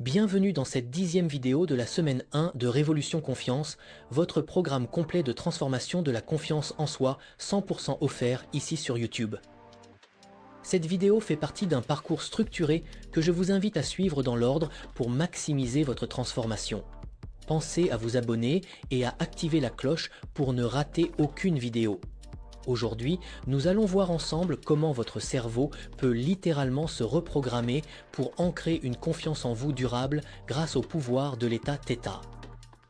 Bienvenue dans cette 10e vidéo de la semaine 1 de Révolution Confiance, votre programme complet de transformation de la confiance en soi 100% offert ici sur YouTube. Cette vidéo fait partie d'un parcours structuré que je vous invite à suivre dans l'ordre pour maximiser votre transformation. Pensez à vous abonner et à activer la cloche pour ne rater aucune vidéo. Aujourd'hui, nous allons voir ensemble comment votre cerveau peut littéralement se reprogrammer pour ancrer une confiance en vous durable grâce au pouvoir de l'état θ.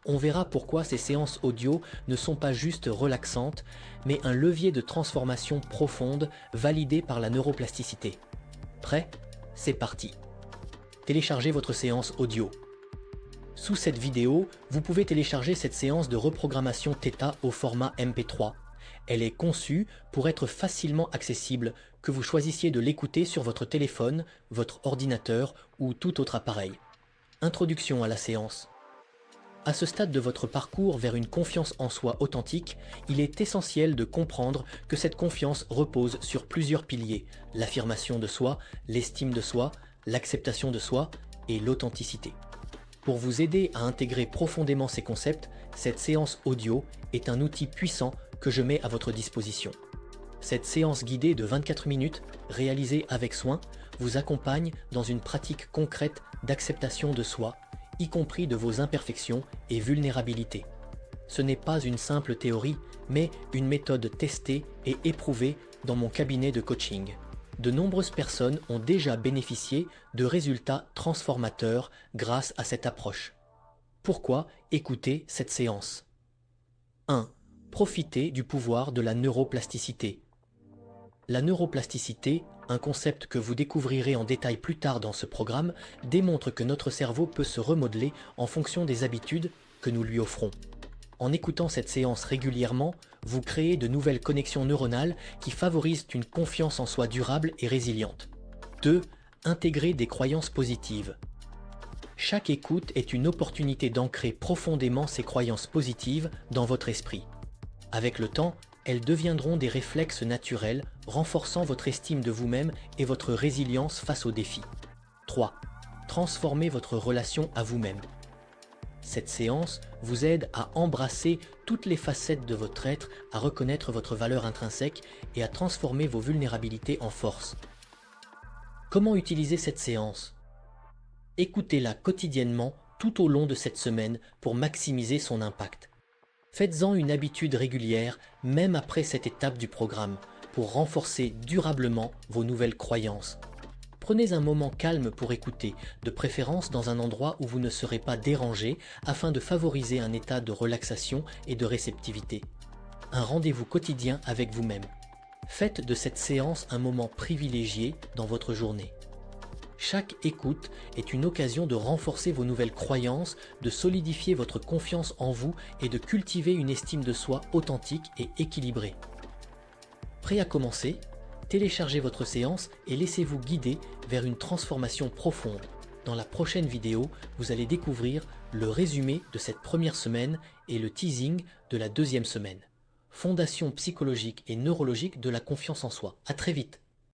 On verra pourquoi ces séances audio ne sont pas juste relaxantes, mais un levier de transformation profonde validé par la neuroplasticité. Prêt? C'est parti! Téléchargez votre séance audio. Sous cette vidéo, vous pouvez télécharger cette séance de reprogrammation θ au format MP3. Elle est conçue pour être facilement accessible, que vous choisissiez de l'écouter sur votre téléphone, votre ordinateur ou tout autre appareil. Introduction à la séance. À ce stade de votre parcours vers une confiance en soi authentique, il est essentiel de comprendre que cette confiance repose sur plusieurs piliers: l'affirmation de soi, l'estime de soi, l'acceptation de soi et l'authenticité. Pour vous aider à intégrer profondément ces concepts, cette séance audio est un outil puissant que je mets à votre disposition. Cette séance guidée de 24 minutes, réalisée avec soin, vous accompagne dans une pratique concrète d'acceptation de soi, y compris de vos imperfections et vulnérabilités. Ce n'est pas une simple théorie, mais une méthode testée et éprouvée dans mon cabinet de coaching. De nombreuses personnes ont déjà bénéficié de résultats transformateurs grâce à cette approche. Pourquoi écouter cette séance? 1. Profitez du pouvoir de la neuroplasticité. La neuroplasticité, un concept que vous découvrirez en détail plus tard dans ce programme, démontre que notre cerveau peut se remodeler en fonction des habitudes que nous lui offrons. En écoutant cette séance régulièrement, vous créez de nouvelles connexions neuronales qui favorisent une confiance en soi durable et résiliente. 2. Intégrer des croyances positives. Chaque écoute est une opportunité d'ancrer profondément ces croyances positives dans votre esprit. Avec le temps, elles deviendront des réflexes naturels, renforçant votre estime de vous-même et votre résilience face aux défis. 3. Transformez votre relation à vous-même. Cette séance vous aide à embrasser toutes les facettes de votre être, à reconnaître votre valeur intrinsèque et à transformer vos vulnérabilités en force. Comment utiliser cette séance? Écoutez-la quotidiennement tout au long de cette semaine pour maximiser son impact. Faites-en une habitude régulière, même après cette étape du programme, pour renforcer durablement vos nouvelles croyances. Prenez un moment calme pour écouter, de préférence dans un endroit où vous ne serez pas dérangé, afin de favoriser un état de relaxation et de réceptivité. Un rendez-vous quotidien avec vous-même. Faites de cette séance un moment privilégié dans votre journée. Chaque écoute est une occasion de renforcer vos nouvelles croyances, de solidifier votre confiance en vous et de cultiver une estime de soi authentique et équilibrée. Prêt à commencer? Téléchargez votre séance et laissez-vous guider vers une transformation profonde. Dans la prochaine vidéo, vous allez découvrir le résumé de cette première semaine et le teasing de la deuxième semaine. Fondation psychologique et neurologique de la confiance en soi. À très vite!